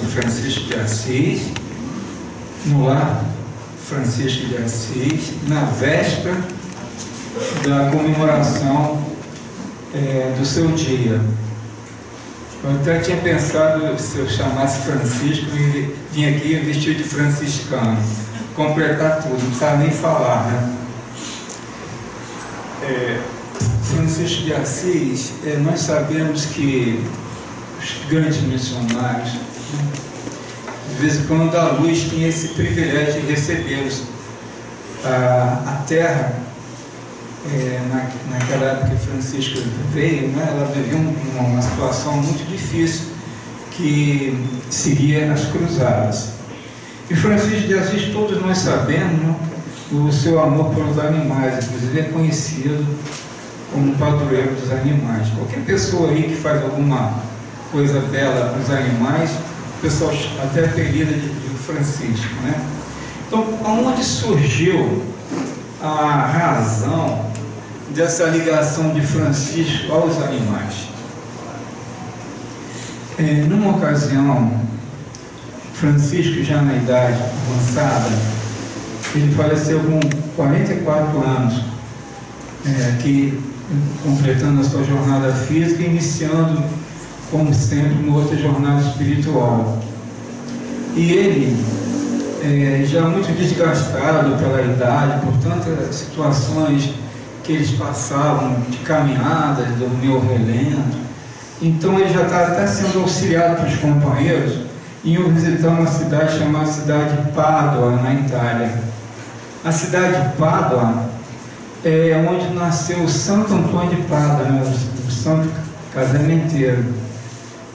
Francisco de Assis, no lar Francisco de Assis, na véspera da comemoração do seu dia. Eu até tinha pensado, se eu chamasse Francisco, e vim aqui vestido de franciscano, completar tudo, não precisava nem falar, né? Francisco de Assis, nós sabemos que os grandes missionários, de vez em quando a luz tinha esse privilégio de recebê-los. A terra, naquela época que Francisco veio, né, ela vivia uma situação muito difícil, que seria as cruzadas. E Francisco de Assis, todos nós sabemos, né, o seu amor pelos animais, inclusive é conhecido como padroeiro dos animais. Qualquer pessoa aí que faz alguma coisa bela para os animais, o pessoal até apelida de Francisco, né? Então, aonde surgiu a razão dessa ligação de Francisco aos animais? Numa ocasião, Francisco, já na idade avançada, ele faleceu com 44 anos, aqui completando a sua jornada física, iniciando, como sempre, uma outra jornada espiritual. E ele, já muito desgastado pela idade, por tantas situações que eles passavam de caminhadas, dormir ao relento, então ele já estava até sendo auxiliado pelos companheiros, iam visitar uma cidade chamada cidade de Pádua, na Itália. A cidade de Pádua é onde nasceu o Santo Antônio de Pádua, né, o santo casamenteiro.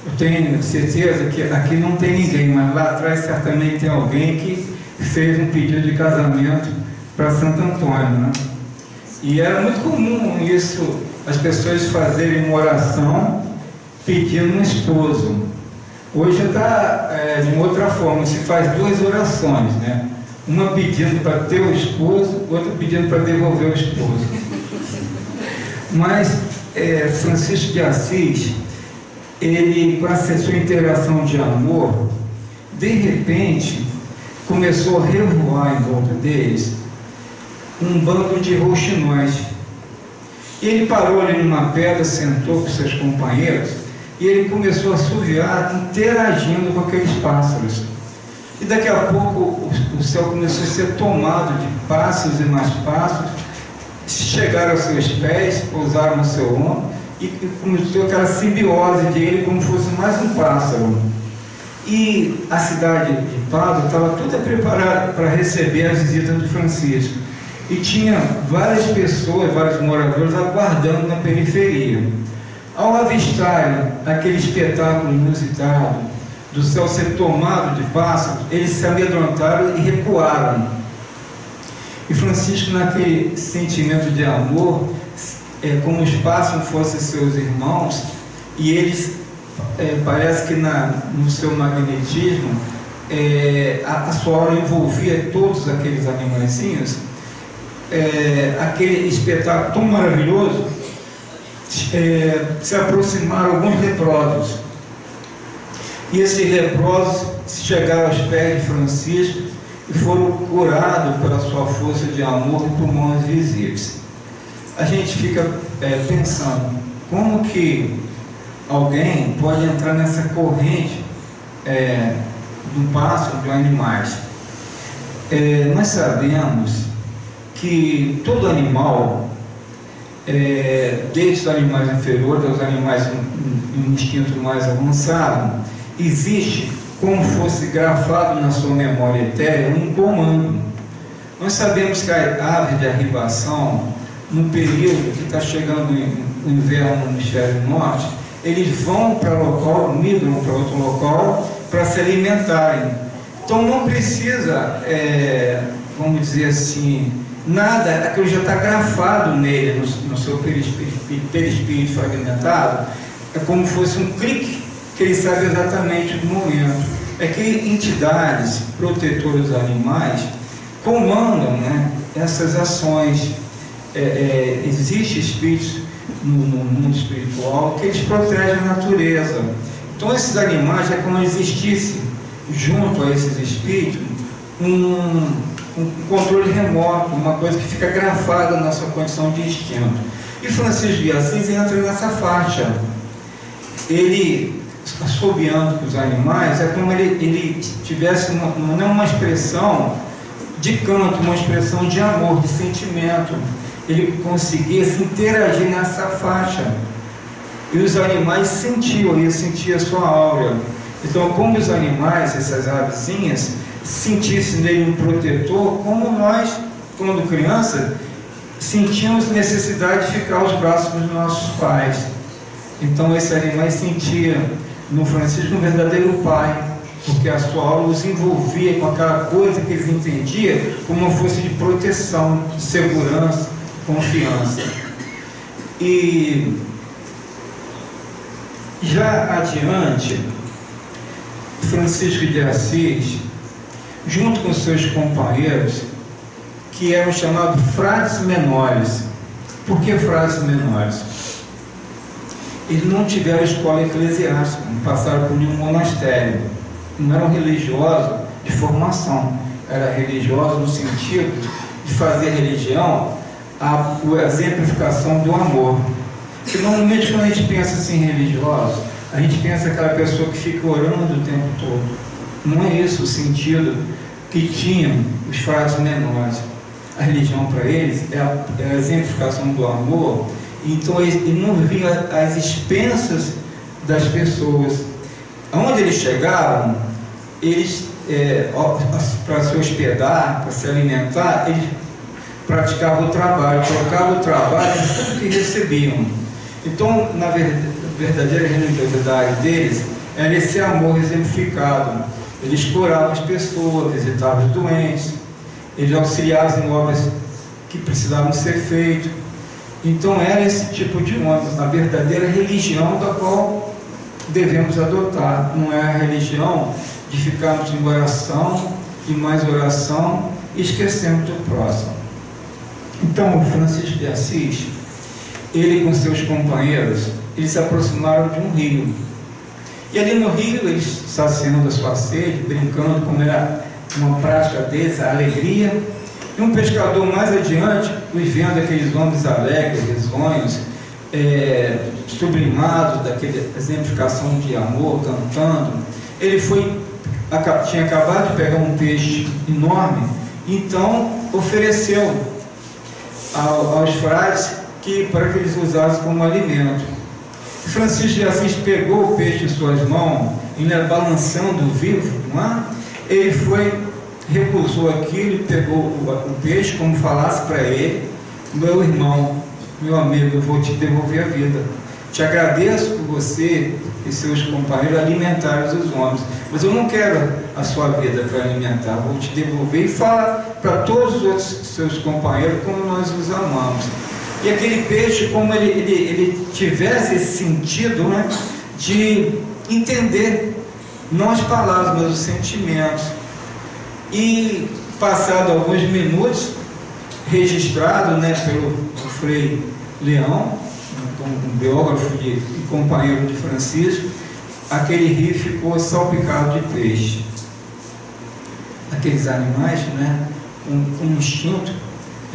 Eu tenho certeza que aqui não tem ninguém, mas lá atrás certamente tem alguém que fez um pedido de casamento para Santo Antônio, né? E era muito comum isso, as pessoas fazerem uma oração pedindo um esposo. Hoje está de uma outra forma, se faz duas orações, né? Uma pedindo para ter o esposo, outra pedindo para devolver o esposo. Mas Francisco de Assis, ele, com essa sua interação de amor, de repente, começou a revoar em volta deles um bando de rouxinóis. Ele parou ali numa pedra, sentou com seus companheiros, e ele começou a assoviar, interagindo com aqueles pássaros. E daqui a pouco o céu começou a ser tomado de pássaros e mais pássaros, chegaram aos seus pés, pousaram no seu ombro, e começou aquela simbiose dele como fosse mais um pássaro. E a cidade de Pádua estava toda preparada para receber a visita de Francisco. E tinha várias pessoas, vários moradores aguardando na periferia. Ao avistarem aquele espetáculo inusitado do céu ser tomado de pássaros, eles se amedrontaram e recuaram. E Francisco, naquele sentimento de amor, como os pássaros fossem seus irmãos, e eles, parece que no seu magnetismo, a sua aura envolvia todos aqueles animaizinhos, aquele espetáculo tão maravilhoso, se aproximaram alguns leprosos. E esses leprosos chegaram aos pés de Francisco e foram curados pela sua força de amor e por mãos visíveis. A gente fica pensando, como que alguém pode entrar nessa corrente do pássaro, de animais? Nós sabemos que todo animal, desde os animais inferiores aos animais em instinto mais avançado, existe, como fosse grafado na sua memória etérea, um comando. Nós sabemos que a ave de arribação, no período que está chegando o inverno no hemisfério norte, eles vão para local, migram para outro local para se alimentarem. Então não precisa, vamos dizer assim, nada, aquilo já está grafado nele, no seu perispírito fragmentado, é como se fosse um clique que ele sabe exatamente o momento. É que entidades protetoras dos animais comandam, né, essas ações. Existem espíritos no mundo espiritual que eles protegem a natureza, Então esses animais é como existisse junto a esses espíritos um controle remoto, uma coisa que fica gravada na sua condição de instinto. E Francisco de Assis entra nessa faixa. Ele, assobiando com os animais, é como ele tivesse não uma expressão de canto, uma expressão de amor, de sentimento. Ele conseguia se interagir nessa faixa. E os animais sentiam, ele sentia a sua áurea. Então, como os animais, essas avezinhas, sentissem nele um protetor, como nós, quando criança, sentíamos necessidade de ficar aos braços dos nossos pais. Então, esses animais sentiam no Francisco um verdadeiro pai, porque a sua aula os envolvia com aquela coisa que eles entendiam como uma força de proteção, de segurança, confiança. E já adiante, Francisco de Assis, junto com seus companheiros, que eram chamados frades menores. Por que frades menores? Eles não tiveram escola eclesiástica, não passaram por nenhum monastério, não eram religiosos de formação, era religioso no sentido de fazer religião a exemplificação do amor. Porque normalmente quando a gente pensa assim religioso, a gente pensa aquela pessoa que fica orando o tempo todo. Não é esse o sentido que tinham os frades menores. A religião para eles é a exemplificação do amor. Então eles não viviam às expensas das pessoas. Aonde eles chegavam, eles para se hospedar, para se alimentar, eles praticavam o trabalho, trocavam o trabalho de tudo que recebiam. Então, na verdadeira religiosidade deles era esse amor exemplificado. Eles curavam as pessoas, visitavam os doentes, eles auxiliavam em obras que precisavam ser feitas. Então era esse tipo de homem, a verdadeira religião da qual devemos adotar. Não é a religião de ficarmos em oração e mais oração e esquecemos do próximo. Então o Francisco de Assis, ele com seus companheiros, eles se aproximaram de um rio. E ali no rio, eles saciando a sua sede, brincando, como era uma prática deles, a alegria. E um pescador mais adiante, os vendo aqueles homens alegres, risonhos, sublimados daquela exemplificação de amor, cantando, ele tinha acabado de pegar um peixe enorme, então ofereceu aos frades para que eles usassem como alimento. Francisco de Assis pegou o peixe em suas mãos, ainda balançando vivo, não é? Ele recusou aquilo, pegou o peixe, como falasse para ele: meu irmão, meu amigo, eu vou te devolver a vida. Te agradeço por você e seus companheiros alimentarem os homens, mas eu não quero a sua vida para alimentar, vou te devolver. E fala para todos os outros seus companheiros como nós os amamos. E aquele peixe, como ele tivesse esse sentido, né, de entender, não as palavras, mas os sentimentos. E, passado alguns minutos, registrado, né, pelo Frei Leão, um biógrafo e companheiro de Francisco, aquele rio ficou salpicado de peixe. Aqueles animais, né, com um instinto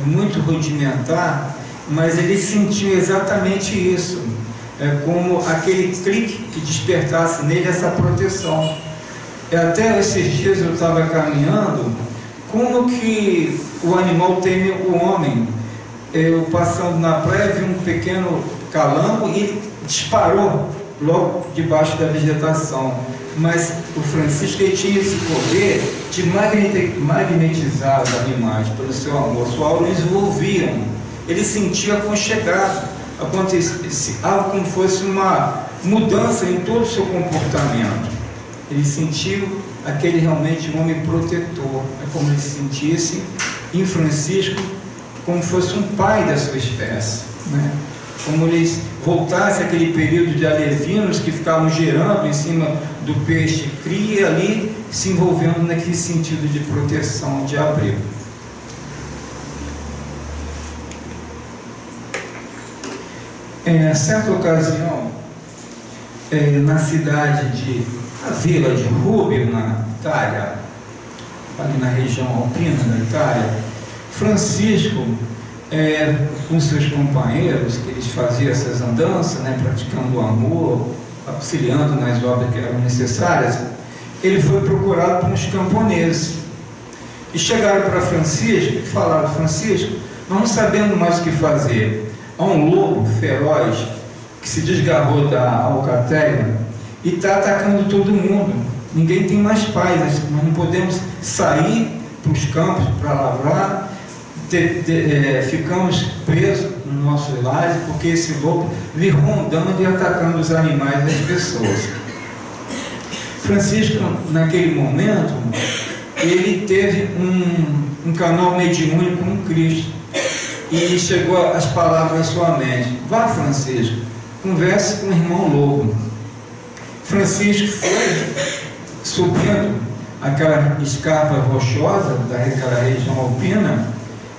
muito rudimentar, mas ele sentiu exatamente isso. É como aquele clique que despertasse nele essa proteção. Até esses dias eu estava caminhando, como que o animal teme o homem. Eu passando na praia vi um pequeno calango e ele disparou logo debaixo da vegetação. Mas o Francisco, ele tinha esse poder de magnetizar os animais pelo seu amor. Sua aura eles envolviam. Ele sentia aconchegado, algo como fosse uma mudança em todo o seu comportamento. Ele sentiu aquele realmente um homem protetor. É como ele sentisse em Francisco como fosse um pai da sua espécie, né? Como eles voltassem àquele período de alevinos que ficavam girando em cima do peixe cria ali, se envolvendo naquele sentido de proteção, de abrigo. Em certa ocasião, na cidade a vila de Rubio, na Itália, ali na região alpina da Itália, Francisco, com seus companheiros, que eles faziam essas andanças, né, praticando o amor, auxiliando nas obras que eram necessárias, ele foi procurado por uns camponeses. E chegaram para Francisco e falaram: Francisco, nós não sabemos mais o que fazer. Há um lobo feroz que se desgarrou da alcateia e está atacando todo mundo. Ninguém tem mais paz, nós não podemos sair para os campos para lavrar, ficamos presos nos nossos lares, porque esse lobo vem rondando e atacando os animais e as pessoas. Francisco, naquele momento, ele teve um canal mediúnico com Cristo, e chegou as palavras à sua mente: vá, Francisco, converse com o irmão lobo. Francisco foi subindo aquela escarpa rochosa daquela região alpina,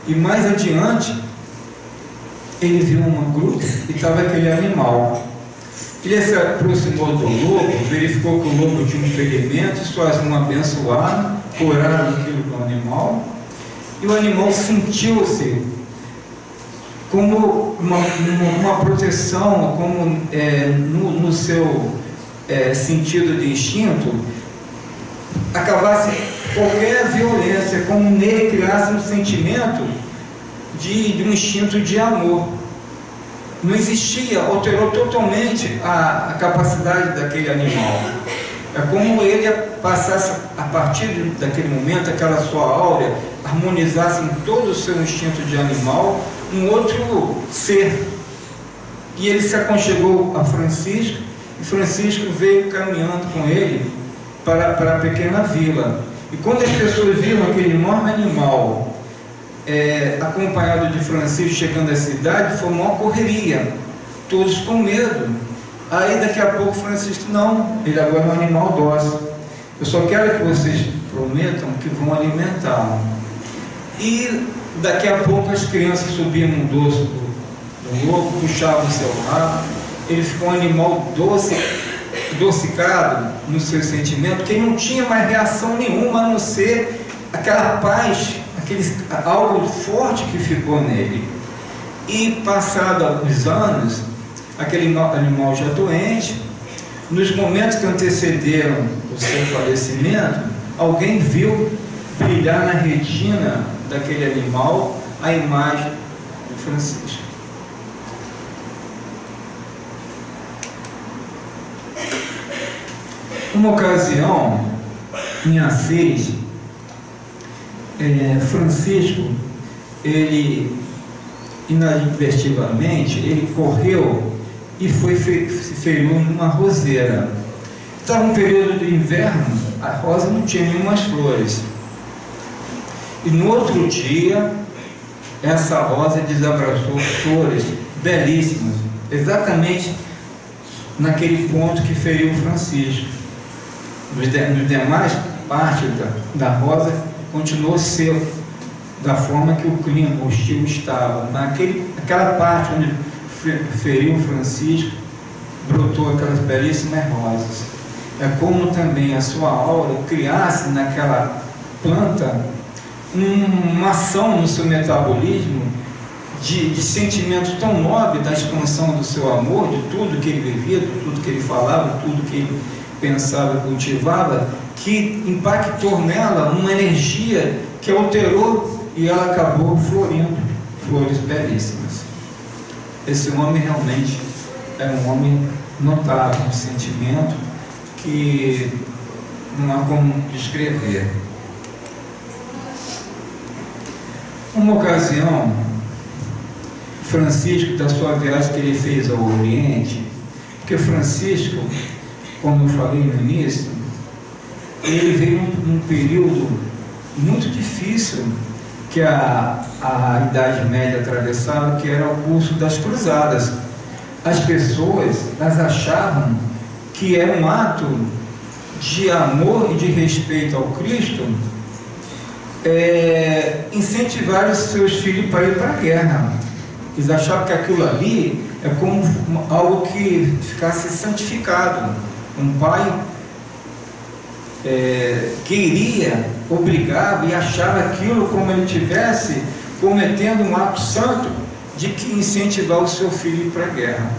e mais adiante ele viu uma gruta e estava aquele animal. Ele se aproximou do lobo, verificou que o lobo tinha um ferimento, suas mãos abençoaram, curaram aquilo do animal, e o animal sentiu-se como uma proteção, como no seu sentido de instinto, acabasse qualquer violência, como nele criasse um sentimento de um instinto de amor. Não existia, alterou totalmente a capacidade daquele animal. É como ele passasse, a partir daquele momento, aquela sua áurea, harmonizasse em todo o seu instinto de animal um outro ser. E ele se aconchegou a Francisco, e Francisco veio caminhando com ele para a pequena vila. E quando as pessoas viram aquele enorme animal acompanhado de Francisco chegando à cidade, foi uma correria, todos com medo. Aí daqui a pouco Francisco: não, ele agora é um animal dócil, eu só quero que vocês prometam que vão alimentá-lo. E daqui a pouco as crianças subiam no dorso do lobo, puxavam o seu rabo, ele ficou um animal adocicado no seu sentimento, que não tinha mais reação nenhuma, a não ser aquela paz, algo forte que ficou nele. E passados alguns anos, aquele animal já doente, nos momentos que antecederam o seu falecimento, alguém viu brilhar na retina daquele animal a imagem de Francisco. Uma ocasião, em Assis, Francisco, ele inadvertidamente, ele correu e se feriu numa roseira. Estava um período de inverno, a rosa não tinha nenhumas flores. E no outro dia, essa rosa desabraçou flores belíssimas, exatamente naquele ponto que feriu Francisco. Nos demais partes da rosa continuou seco, da forma que o clima hostil estava. Naquela parte onde feriu Francisco, brotou aquelas belíssimas rosas. É como também a sua aura criasse naquela planta uma ação no seu metabolismo de sentimento tão nobre da expansão do seu amor, de tudo que ele vivia, de tudo que ele falava, de tudo que ele pensava e cultivava, que impactou nela uma energia que alterou e ela acabou florindo flores belíssimas. Esse homem realmente é um homem notável, um sentimento que não há como descrever. Uma ocasião, Francisco, da sua viagem que ele fez ao Oriente, porque Francisco, como eu falei no início, ele veio num período muito difícil que a Idade Média atravessava, que era o curso das cruzadas. As pessoas, elas achavam que era um ato de amor e de respeito ao Cristo incentivar os seus filhos para ir para a guerra. Eles achavam que aquilo ali é como algo que ficasse santificado. Um pai queria, obrigava e achava aquilo como ele tivesse cometendo um ato santo de que incentivar o seu filho para a guerra.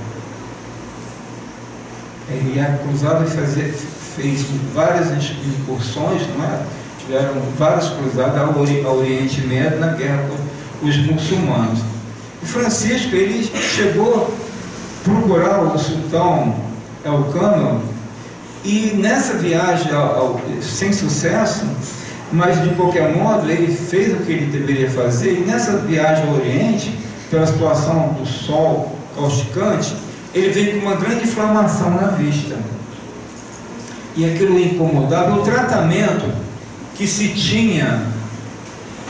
Ele é acusado de fez várias incursões, não é? Tiveram várias cruzadas ao Oriente Médio na guerra com os muçulmanos. E Francisco, ele chegou a procurar o sultão El-Kano, e nessa viagem, sem sucesso, mas de qualquer modo ele fez o que ele deveria fazer, e nessa viagem ao Oriente, pela situação do sol causticante, ele veio com uma grande inflamação na vista, e aquilo o incomodava. O tratamento que se tinha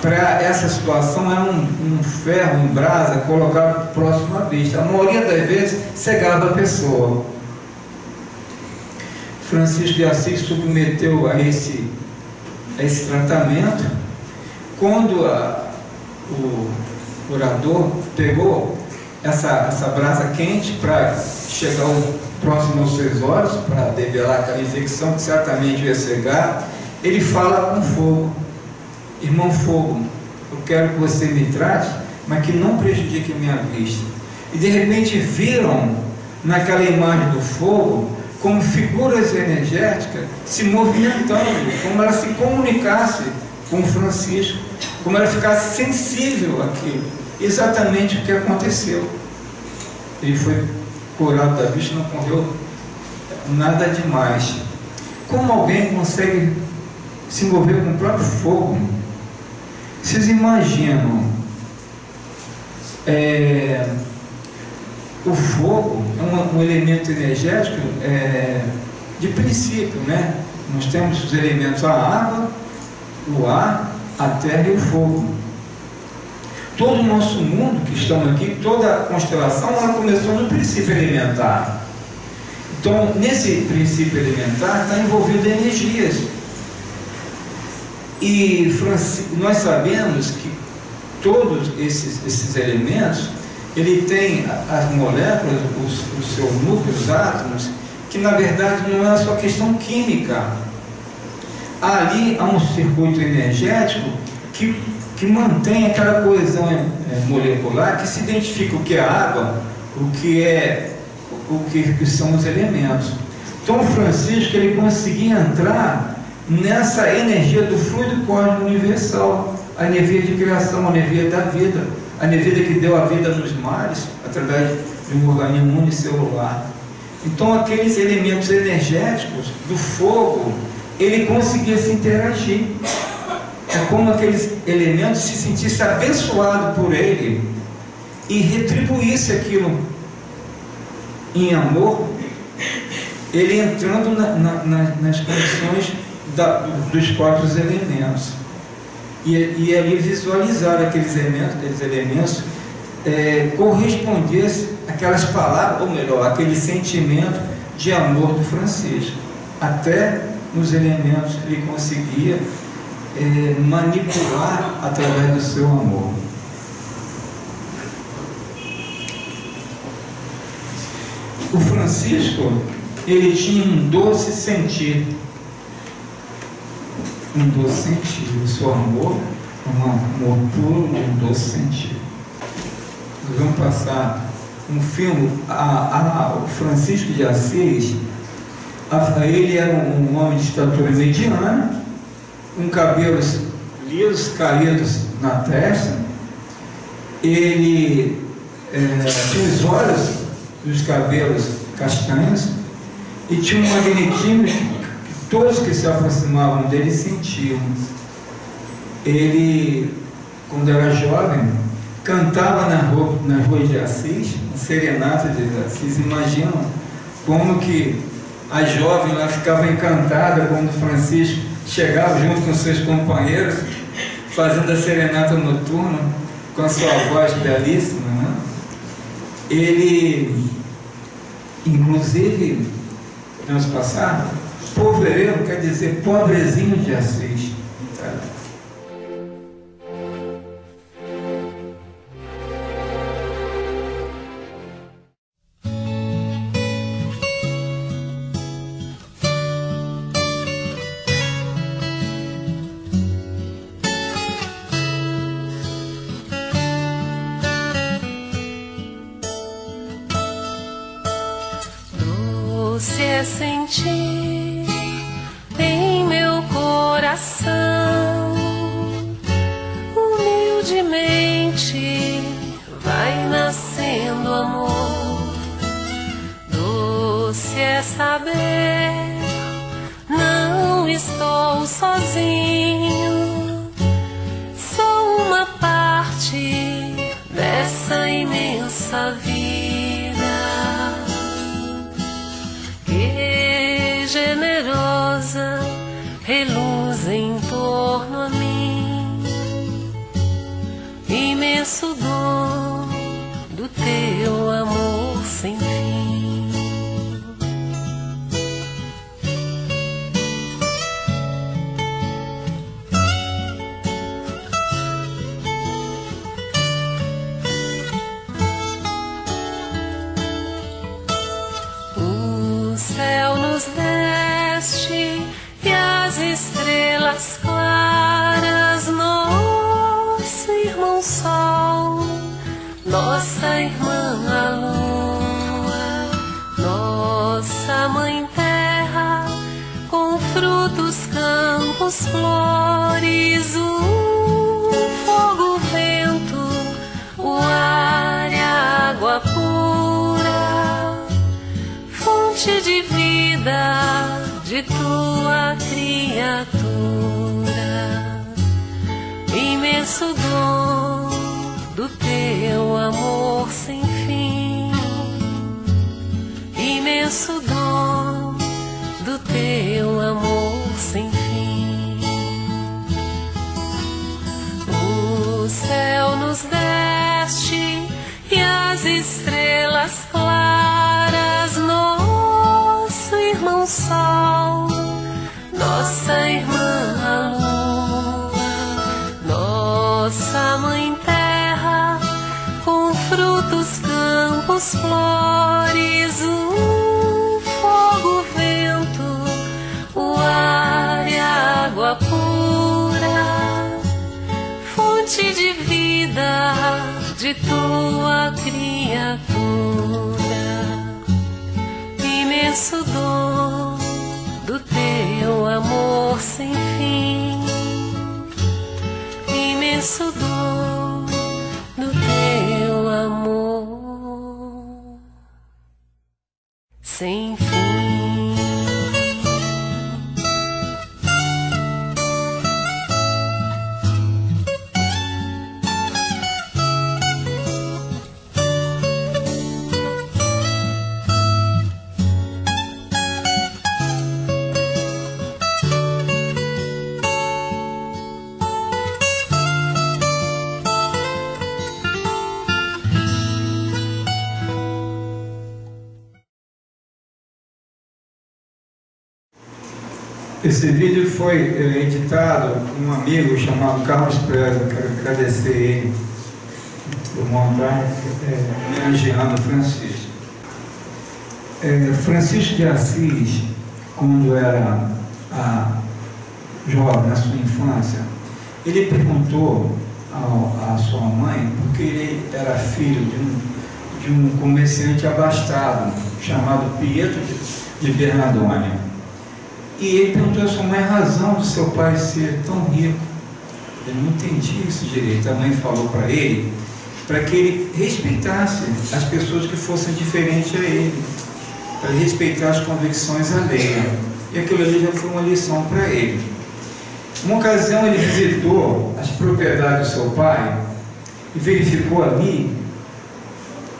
para essa situação era um ferro em brasa colocado próximo à vista. A maioria das vezes cegava a pessoa. Francisco de Assis submeteu a esse tratamento. Quando o orador pegou essa brasa quente para chegar próximo aos seus olhos, para develar aquela infecção que certamente ia cegar, ele fala com fogo: irmão fogo, eu quero que você me trate, mas que não prejudique minha vista. E de repente viram naquela imagem do fogo como figuras energéticas se movimentando, como ela se comunicasse com Francisco, como ela ficasse sensível àquilo. Exatamente o que aconteceu. Ele foi curado da vista, não correu nada demais. Como alguém consegue se envolver com o próprio fogo? Vocês imaginam, o fogo é um elemento energético de princípio, né? Nós temos os elementos: a água, o ar, a terra e o fogo. Todo o nosso mundo que estamos aqui, toda a constelação, ela começou no princípio elementar. Então, nesse princípio elementar está envolvido energias. E nós sabemos que todos esses elementos, ele tem as moléculas, os seus núcleos, os átomos, que na verdade não é só questão química. Ali há um circuito energético que mantém aquela coesão molecular, que se identifica o que é água, o que são os elementos. Então Francisco, ele conseguia entrar nessa energia do fluido cósmico universal, a energia de criação, a energia da vida, a energia que deu a vida nos mares, através de um organismo unicelular. Então aqueles elementos energéticos do fogo, ele conseguia se interagir. É como aqueles elementos se sentissem abençoados por ele e retribuísse aquilo em amor, ele entrando nas condições dos próprios elementos. E ali visualizar aqueles elementos correspondesse àquelas palavras, ou melhor, aquele sentimento de amor do Francisco. Até nos elementos que ele conseguia manipular através do seu amor. O Francisco, ele tinha um doce sentir. Um doce sentir. O seu amor, um amor puro, um doce sentir. Nós vamos passar um filme. O Francisco de Assis, ele era um homem de estatura mediana, com cabelos lisos, caídos na testa. Ele tinha os olhos e os cabelos castanhos, e tinha um magnetismo que todos que se aproximavam dele sentiam. Ele, quando era jovem, cantava nas ruas de Assis, serenata de Assis. Imaginam como que a jovem lá ficava encantada quando Francisco chegava junto com seus companheiros, fazendo a serenata noturna, com a sua voz belíssima, né? Ele, inclusive, podemos passar, povereiro quer dizer pobrezinho de Assis. quer sentir em meu coração, humildemente vai nascendo amor. Doce é saber, não estou sozinho, sou uma parte dessa imensa vida. Que generosa reluz em torno a mim, imenso dom do teu amor sem fim. O céu nos deste e as estrelas claras, nosso irmão sol, nossa irmã a lua, nossa mãe terra, com frutos, campos, flores, o fogo, o vento, o ar e a água pura, fonte de vida de tua criatura, imenso dom do teu amor sem fim, imenso dom do teu amor sem fim. O céu nos deste e as estrelas claras, nosso irmão sol, nossa irmã a lua, nossa mãe terra, com frutos, campos, flores, o fogo, o vento, o ar e a água pura, fonte de vida de tua criatura, imenso dom do teu amor sem fim, imenso dom do teu amor sem fim. Esse vídeo foi editado por um amigo chamado Carlos Preza. Quero agradecer ele por montar, homenageando Francisco. Francisco de Assis, quando era jovem, na sua infância, ele perguntou à sua mãe, porque ele era filho de um comerciante abastado, chamado Pietro de Bernardone. E ele perguntou à sua mãe a razão do seu pai ser tão rico. Ele não entendia isso direito. A mãe falou para ele, para que ele respeitasse as pessoas que fossem diferentes a ele, para respeitar as convicções alheias. E aquilo ali já foi uma lição para ele. Uma ocasião ele visitou as propriedades do seu pai e verificou ali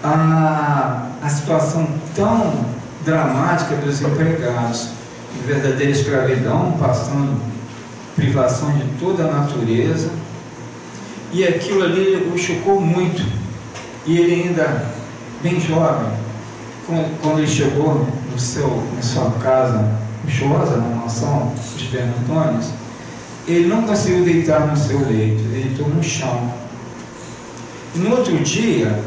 a situação tão dramática dos empregados, de verdadeira escravidão, passando privação de toda a natureza, e aquilo ali o chocou muito. E ele ainda bem jovem, quando ele chegou na sua casa luxuosa, na mansão dos Bernardones, ele não conseguiu deitar no seu leito, ele deitou no chão. E no outro dia,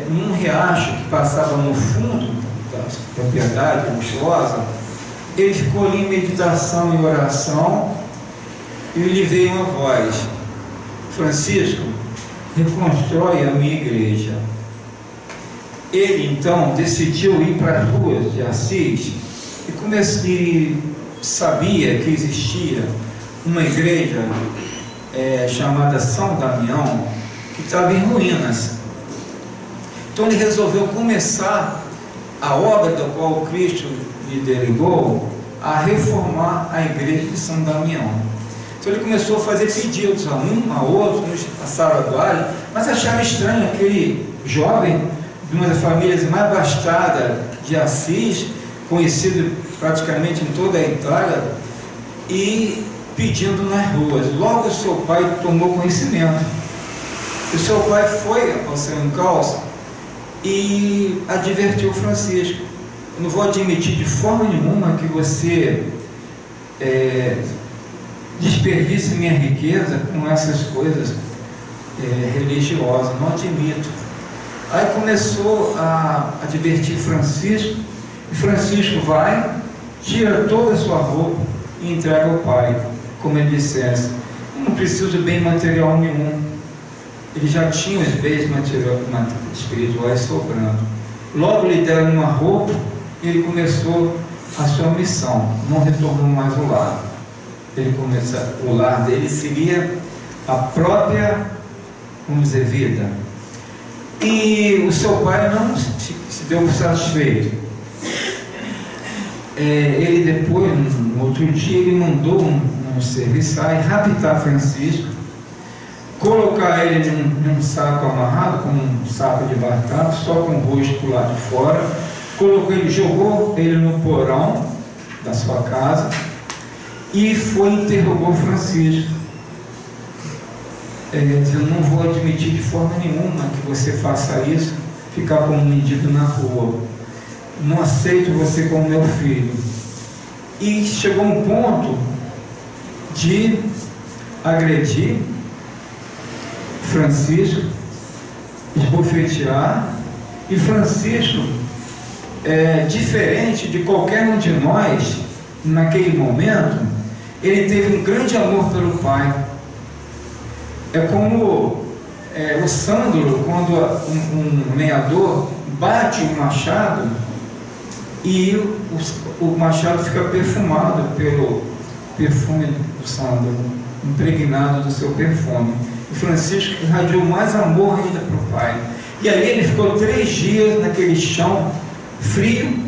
num riacho que passava no fundo da propriedade luxuosa, ele ficou ali em meditação e oração, e lhe veio uma voz: Francisco, reconstrói a minha igreja. ele então decidiu ir para as ruas de Assis e sabia que existia uma igreja chamada São Damião, que estava em ruínas. Então ele resolveu começar a obra da qual Cristo lhe delegou, a reformar a igreja de São Damião. Então ele começou a fazer pedidos a um, a outro, a Saraduário, mas acharam estranho aquele jovem de uma das famílias mais abastadas de Assis, conhecido praticamente em toda a Itália, e pedindo nas ruas. Logo o seu pai tomou conhecimento. O seu pai foi ao seu encalço e advertiu Francisco: eu não vou admitir de forma nenhuma que você desperdice minha riqueza com essas coisas religiosas, não admito. Aí começou a advertir Francisco, e Francisco vai, tira toda a sua roupa e entrega ao pai, como ele dissesse: eu não preciso de bem material nenhum. Ele já tinha os bens espirituais sobrando. Logo lhe deram uma roupa e ele começou a sua missão, não retornou mais ao lar. O lar dele seria a própria, vamos dizer, vida. E o seu pai não se deu por satisfeito. Ele depois, no outro dia, ele mandou um serviçal raptar Francisco, colocar ele num saco amarrado, com um saco de batata, só com o rosto para o lado de fora, jogou ele no porão da sua casa e interrogou Francisco, dizendo: não vou admitir de forma nenhuma que você faça isso, ficar como um mendigo na rua, não aceito você como meu filho. E chegou um ponto de agredir Francisco, esbofetear, e Francisco, diferente de qualquer um de nós, naquele momento, ele teve um grande amor pelo pai. É como o Sândalo, quando um lenhador bate o machado e o machado fica perfumado pelo perfume do Sândalo, impregnado do seu perfume. E Francisco irradiou mais amor ainda para o pai. E ali ele ficou 3 dias naquele chão frio,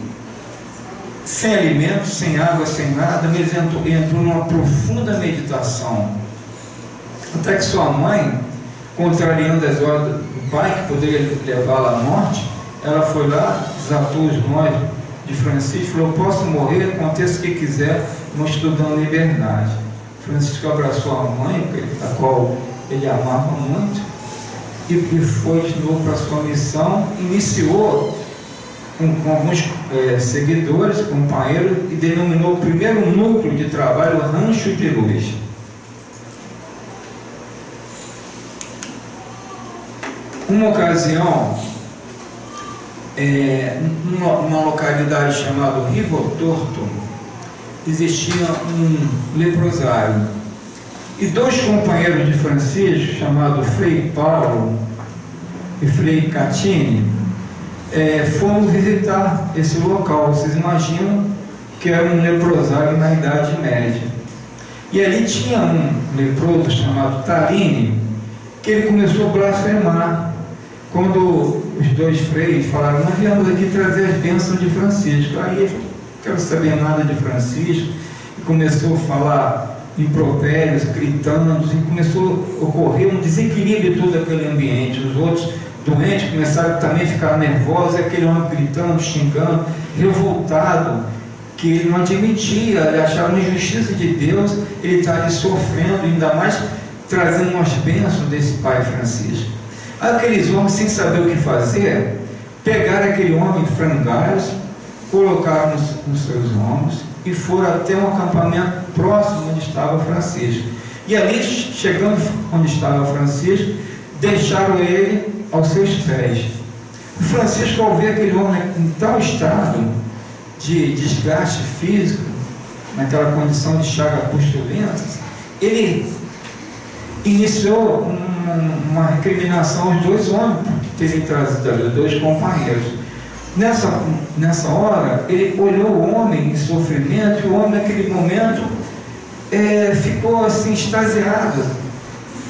sem alimento, sem água, sem nada, mas entrou numa profunda meditação. Até que sua mãe, contrariando as ordens do pai, que poderia levá-la à morte, ela foi lá, desatou os nós de Francisco, falou: posso morrer, aconteça o que quiser, não estou dando liberdade. Francisco abraçou a mãe, a qual ele amava muito, e foi de novo para a sua missão. Iniciou com alguns seguidores, companheiros, e denominou o primeiro núcleo de trabalho Rancho de Luz. Uma ocasião, numa localidade chamada Rivotorto, existia um leprosário, e 2 companheiros de Francisco, chamados Frei Paulo e Frei Catini, foram visitar esse local. Vocês imaginam que era um leprosário na Idade Média, e ali tinha um leproso chamado Tarini, que ele começou a blasfemar. Quando os 2 freios falaram: nós viemos aqui trazer as bênçãos de Francisco. Aí ele: não quero saber nada de Francisco, e começou a falar impropérios, gritando, e começou a ocorrer um desequilíbrio em todo aquele ambiente. Os outros doentes começaram também a ficar nervosos, aquele homem gritando, xingando, revoltado, que ele não admitia, ele achava uma injustiça de Deus, ele está ali sofrendo, ainda mais trazendo umas bênçãos desse pai Francisco. Aqueles homens, sem saber o que fazer, pegaram aquele homem em frangalhos, colocaram nos seus ombros e foram até um acampamento próximo onde estava Francisco. E ali, chegando onde estava Francisco, deixaram ele aos seus pés. Francisco, ao ver aquele homem em tal estado de desgaste físico, naquela condição de chaga pustulenta, ele iniciou uma recriminação aos 2 homens, terem trazido ali 2 companheiros. Nessa hora, ele olhou o homem em sofrimento, e o homem naquele momento ficou assim extasiado.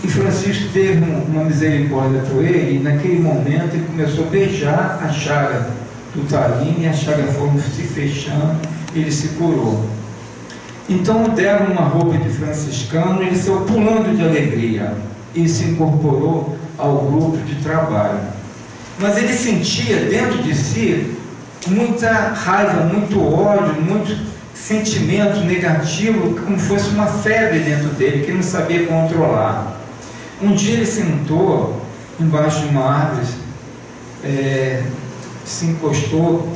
E Francisco teve uma misericórdia por ele, e naquele momento ele começou a beijar a chaga do talim, e a chaga foi se fechando, ele se curou. Então deram uma roupa de franciscano, ele saiu pulando de alegria e se incorporou ao grupo de trabalho. Mas ele sentia dentro de si muita raiva, muito ódio, muito sentimento negativo, como fosse uma febre dentro dele, que ele não sabia controlar. Um dia ele sentou embaixo de uma árvore, se encostou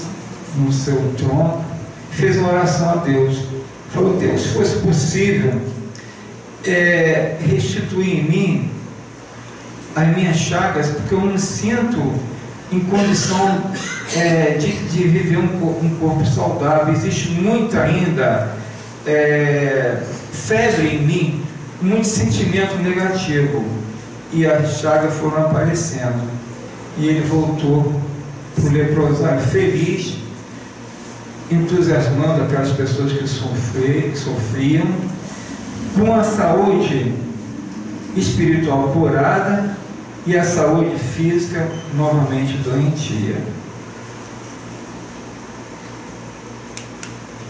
no seu tronco, fez uma oração a Deus. Falou: Deus, se fosse possível restituir em mim as minhas chagas, porque eu não me sinto em condição de viver um corpo saudável. Existe muito ainda febre em mim, muito sentimento negativo, e as chagas foram aparecendo, e ele voltou para o leprosário feliz, entusiasmando aquelas pessoas que sofriam, com a saúde espiritual curada e a saúde física novamente doentia.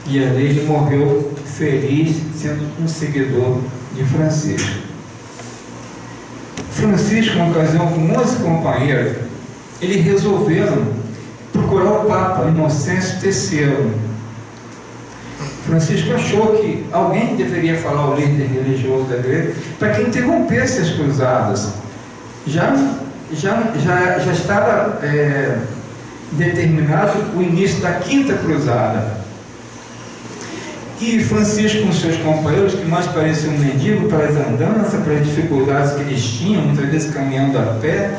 E ali ele morreu feliz, sendo um seguidor de Francisco. Francisco, na ocasião, com 11 companheiros, eles resolveram procurar o Papa Inocêncio III. Francisco achou que alguém deveria falar ao líder religioso da igreja para que interrompesse as cruzadas. Já estava determinado o início da 5ª cruzada. E Francisco, com seus companheiros, que mais pareciam um mendigo para as andanças, para as dificuldades que eles tinham, muitas vezes caminhando a pé,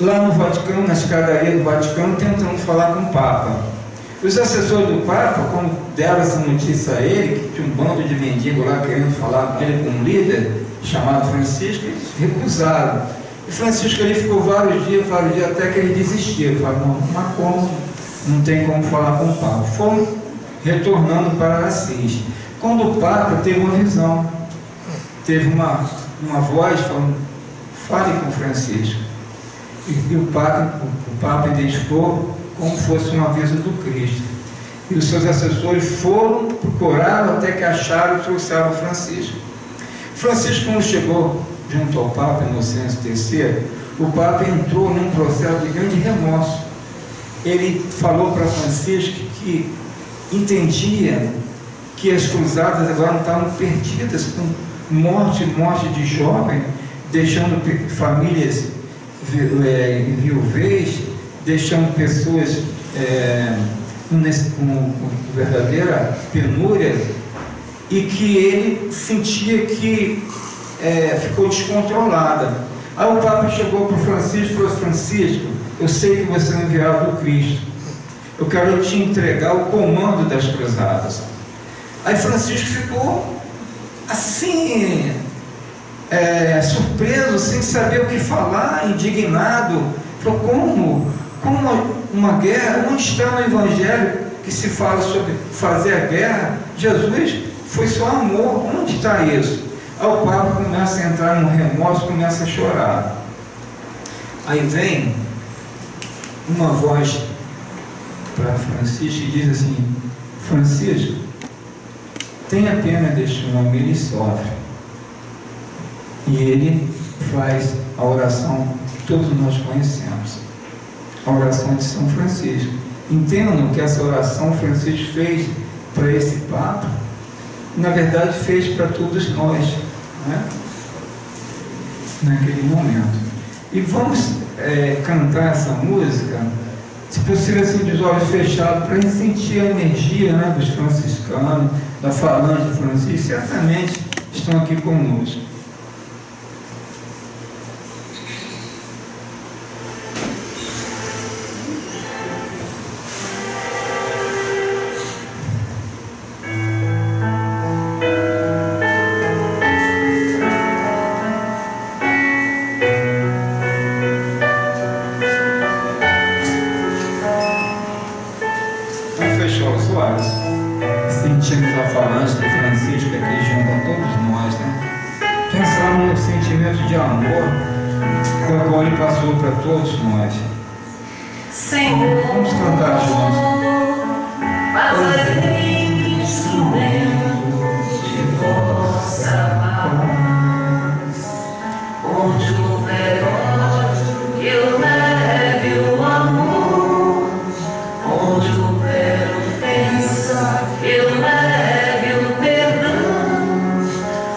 lá no Vaticano, na escadaria do Vaticano, tentando falar com o Papa. Os assessores do Papa, quando deram essa notícia a ele, que tinha um bando de mendigos lá querendo falar com ele, com um líder chamado Francisco, eles recusaram. E Francisco ali ficou vários dias, até que ele desistiu. Falou: não, mas como? Não tem como falar com o Papa. Foram retornando para Assis. Quando o Papa teve uma visão, teve uma voz falando: fale com Francisco. E o Papa identificou como fosse um aviso do Cristo. E os seus assessores foram, procuraram até que acharam e trouxeram Francisco. Francisco, quando chegou junto ao Papa Inocêncio III, o Papa entrou num processo de grande remorso. Ele falou para Francisco que entendia que as cruzadas agora estavam perdidas, com morte de jovem, deixando famílias em viuvez, deixando pessoas com verdadeira penúria, e que ele sentia que ficou descontrolada. Aí o Papa chegou para o Francisco e falou: Francisco, eu sei que você é um enviado do Cristo, eu quero te entregar o comando das cruzadas. Aí Francisco ficou assim, surpreso, sem saber o que falar, indignado. Falou: como uma guerra? Onde está no Evangelho que se fala sobre fazer a guerra? Jesus foi só amor, onde está isso? Aí o Papa começa a entrar num remorso, começa a chorar. Aí vem uma voz para Francisco e diz assim: Francisco, tenha pena deste homem, ele sofre. E ele faz a oração que todos nós conhecemos, a oração de São Francisco. Entendam que essa oração Francisco fez para esse Papa, na verdade fez para todos nós, né? Naquele momento. E vamos cantar essa música, se possível assim, de olhos fechados, para sentir a energia, né, dos franciscanos, da falange de Francisco. Certamente estão aqui conosco. sentimento de amor pelo qual ele passou para todos nós. Senhor, vamos cantar juntos. fazei instrumento de vossa paz. Onde houver ódio, que eu leve o amor. Onde houver ofensa, eu leve o perdão.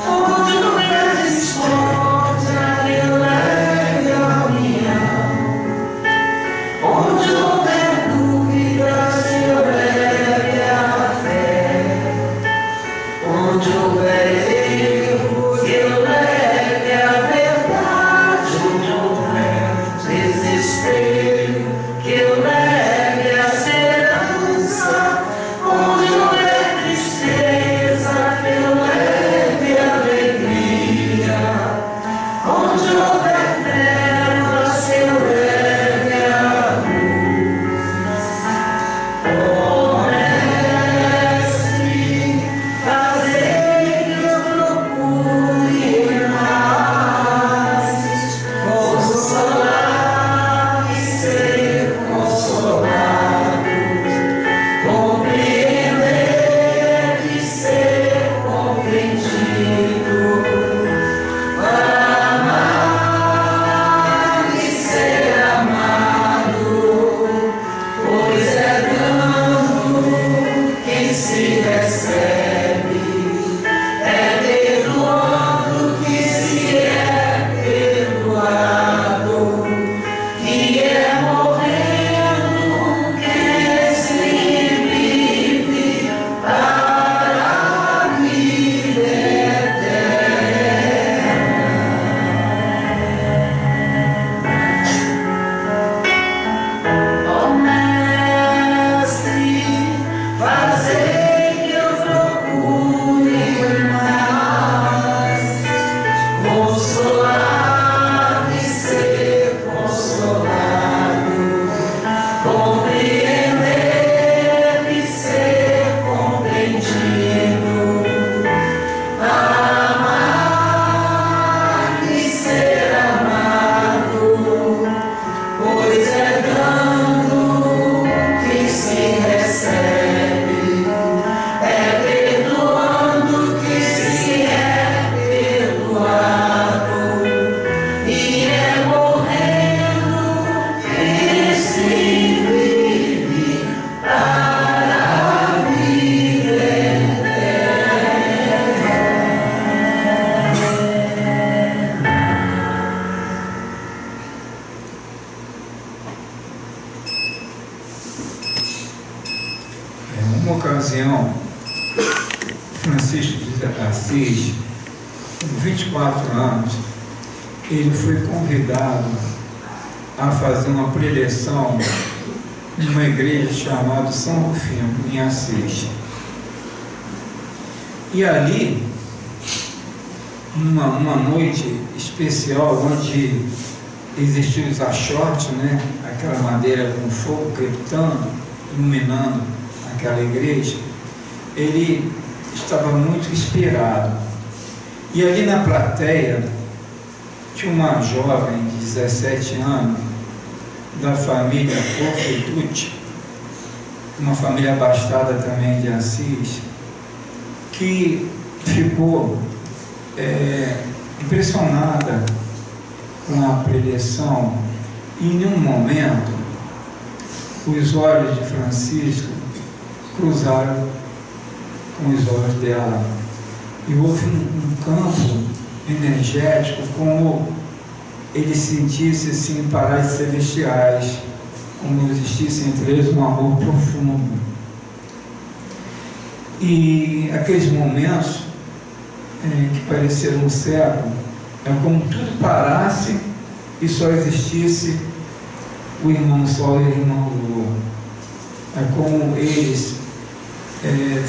Onde houver discórdia, eu leve a união. Onde houver dúvidas, eu leve a fé. Onde houver erro, eu leve a verdade. Onde houver desespero, que eu leve a esperança. Onde houver tristeza, que eu leve a alegria. Onde houver trevas, que eu leve a luz. Ó Mestre, fazei que eu procure mais consolar e ser consolado, compreender e ser compreendido, amar e ser amado, pois é dando que se recebe, é perdoando que se é perdoado, que é morrendo que se vive para a vida eterna. Ó Mestre, fazei que eu procure mais consolar e ser consolado, compreender e ser compreendido, amar e ser amado, pois é dando que se recebe, é perdoando que se é perdoado, e é morrendo que se vive para a vida eterna. Em uma ocasião, Francisco de Assis, com 24 anos, ele foi convidado a fazer uma preleção numa igreja chamada São Rufino, em Assis. E ali, uma noite especial, onde existia os achotes, né? Aquela madeira com fogo crepitando, iluminando aquela igreja, ele estava muito inspirado. E ali na plateia tinha uma jovem de 17 anos, da família Porfetucci, uma família abastada também de Assis, que ficou impressionada com a preleção, e em um momento os olhos de Francisco cruzaram com os olhos dela, e houve um campo energético, como ele sentisse assim paradas celestiais, como existisse entre eles um amor profundo. E aqueles momentos que pareceram um século, é como tudo parasse e só existisse o irmão Sol e a irmã Lua. É como eles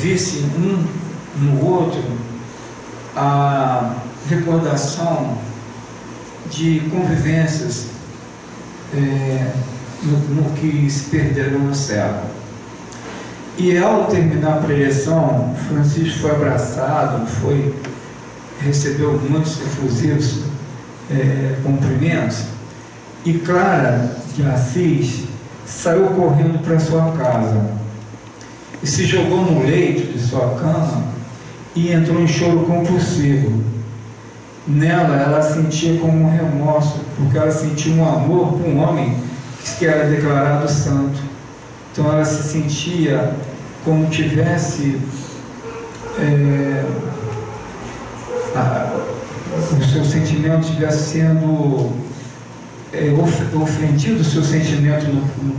vissem um no outro a recordação de convivências no que se perderam no céu. E ao terminar a preleção, Francisco foi abraçado, recebeu muitos efusivos cumprimentos, e Clara de Assis saiu correndo para sua casa e se jogou no leito de sua cama e entrou em choro compulsivo. Nela, ela sentia como um remorso, porque ela sentia um amor por um homem que era declarado santo. Então ela se sentia como tivesse o seu sentimento estivesse sendo ofendido, o seu sentimento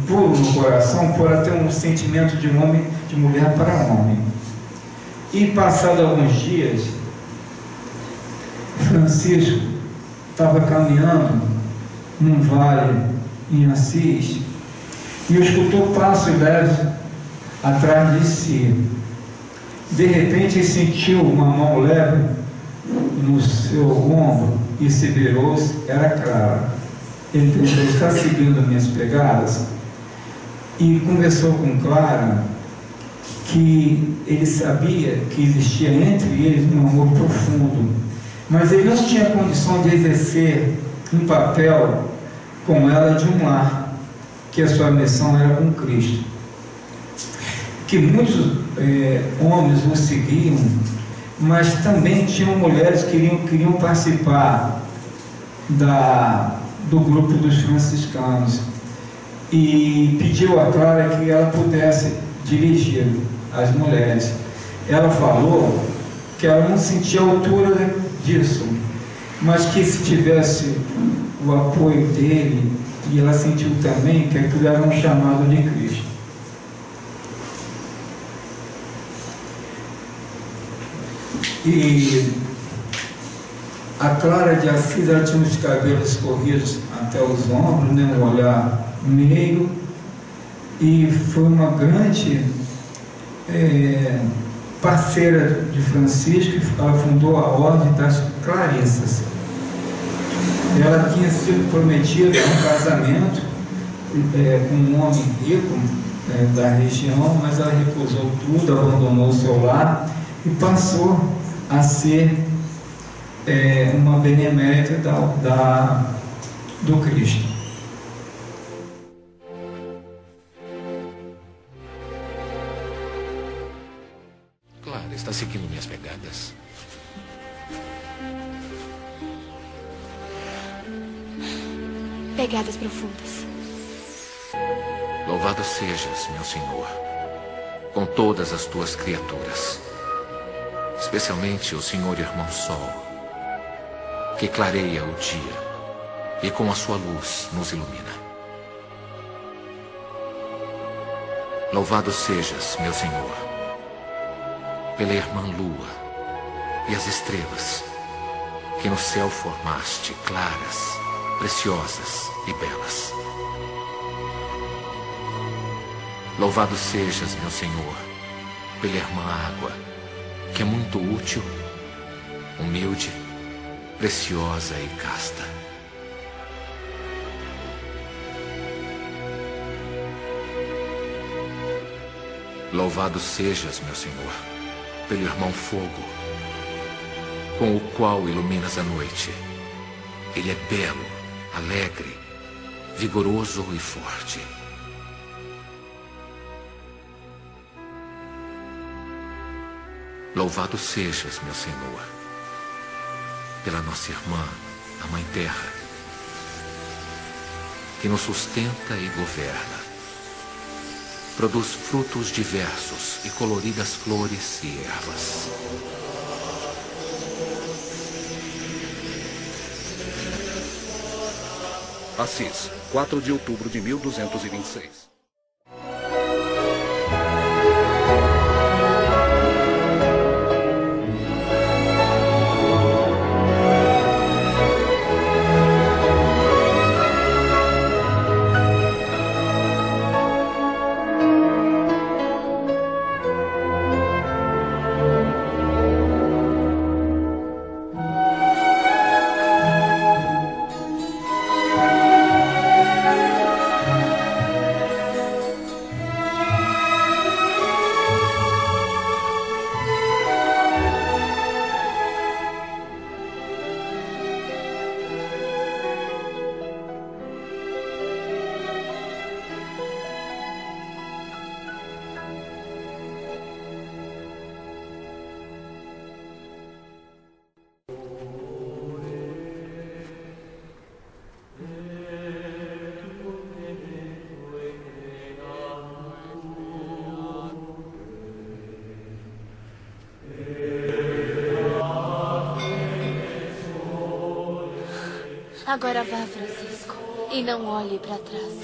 puro no coração, por ela ter um sentimento de homem, de mulher para homem. E passados alguns dias, Francisco estava caminhando num vale em Assis e escutou passos leves atrás de si. De repente, ele sentiu uma mão leve no seu ombro e se virou, era Clara. Ele pensou: está seguindo minhas pegadas? E conversou com Clara que ele sabia que existia entre eles um amor profundo, mas ele não tinha condição de exercer um papel com ela de um lar, que a sua missão era com Cristo. Que muitos homens o seguiam, mas também tinham mulheres que queriam participar do grupo dos franciscanos, e pediu a Clara que ela pudesse dirigir as mulheres. Ela falou que ela não sentia a altura disso, mas que se tivesse o apoio dele, e ela sentiu também que aquilo era um chamado de Cristo. E a Clara de Assis, ela tinha os cabelos corridos até os ombros, né, um olhar meio, e foi uma grande parceira de Francisco. Ela fundou a Ordem das Clarissas. Ela tinha sido prometida um casamento com um homem rico da região, mas ela recusou tudo, abandonou o seu lar e passou a ser uma benemérita do Cristo. Clara está seguindo minhas pegadas. Pegadas profundas. Louvado sejas, meu Senhor, com todas as tuas criaturas, especialmente o Senhor Irmão Sol, que clareia o dia e com a sua luz nos ilumina. Louvado sejas, meu Senhor, pela Irmã Lua e as estrelas que no céu formaste, claras, preciosas e belas. Louvado sejas, meu Senhor, pela Irmã Água, que é muito útil, humilde, preciosa e casta. Louvado sejas, meu Senhor, pelo Irmão Fogo, com o qual iluminas a noite. Ele é belo, alegre, vigoroso e forte. Louvado sejas, meu Senhor, pela nossa irmã, a Mãe Terra, que nos sustenta e governa. Produz frutos diversos e coloridas flores e ervas. Assis, 4 de outubro de 1226. Agora vá, Francisco, e não olhe para trás.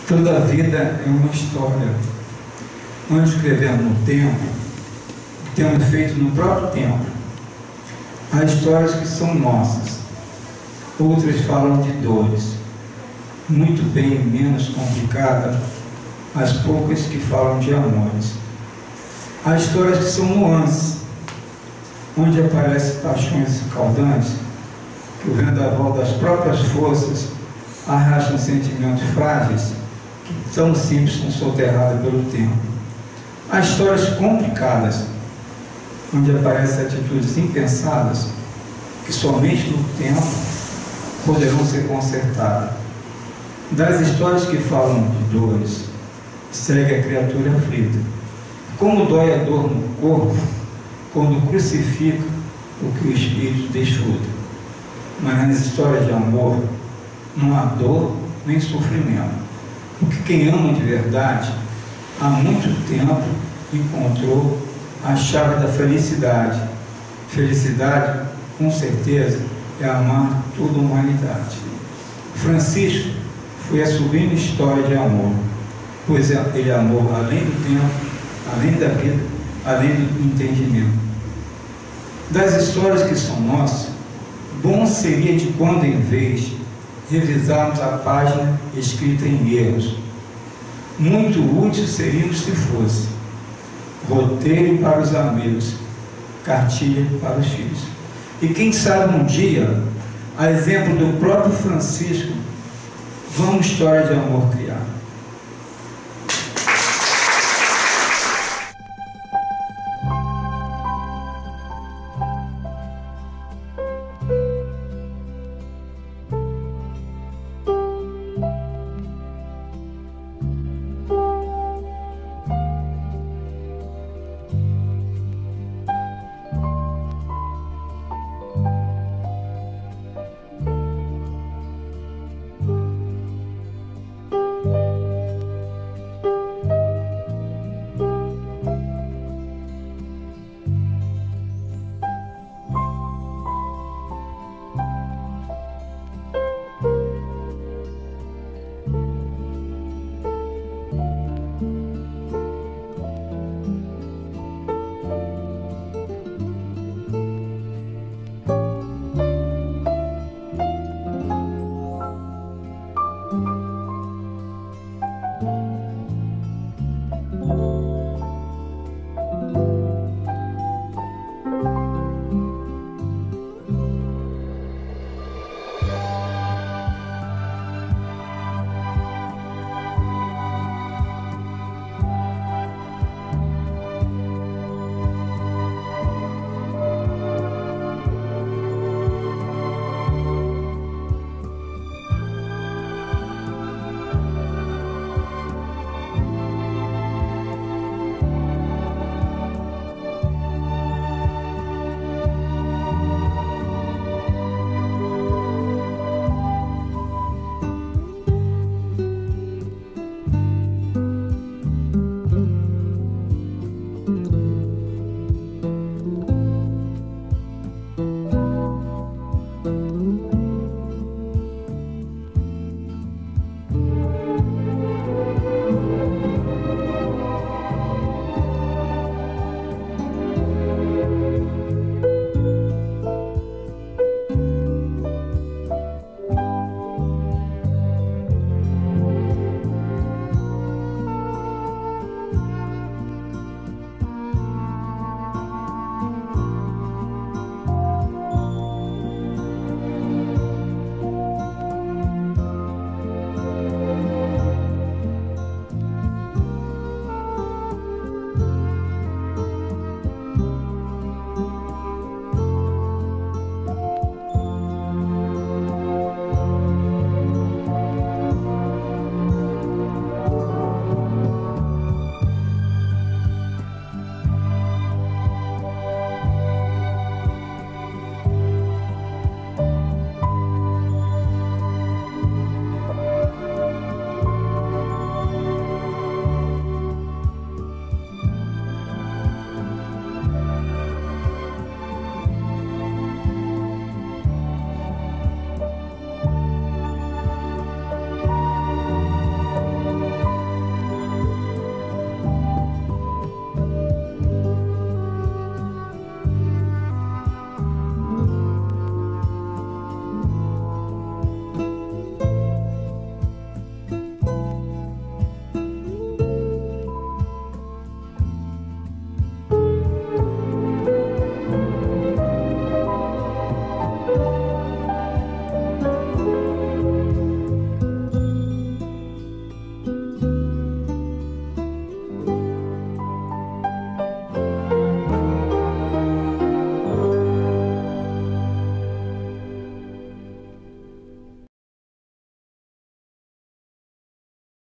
Toda vida é uma história. Nós escrevemos no tempo, temos feito no próprio tempo. Há histórias que são nossas, outras falam de dores, muito bem menos complicadas, as poucas que falam de amores. Há histórias que são nuances, onde aparecem paixões escaldantes, que o vendaval das próprias forças arrastam sentimentos frágeis, que tão simples são soterrados pelo tempo. Há histórias complicadas, onde aparecem atitudes impensadas, que somente no tempo poderão ser consertadas. Das histórias que falam de dores, segue a criatura aflita. Como dói a dor no corpo, quando crucifica o que o espírito desfruta. Mas nas histórias de amor, não há dor nem sofrimento. Porque quem ama de verdade, há muito tempo encontrou a chave da felicidade. Felicidade, com certeza, é amar toda a humanidade. Francisco foi a sublime história de amor, pois ele amou além do tempo, além da vida, além do entendimento. Das histórias que são nossas, bom seria de quando em vez revisarmos a página escrita em erros. Muito útil seríamos se fosse roteiro para os amigos, cartilha para os filhos. E quem sabe um dia, a exemplo do próprio Francisco, vamos história de amor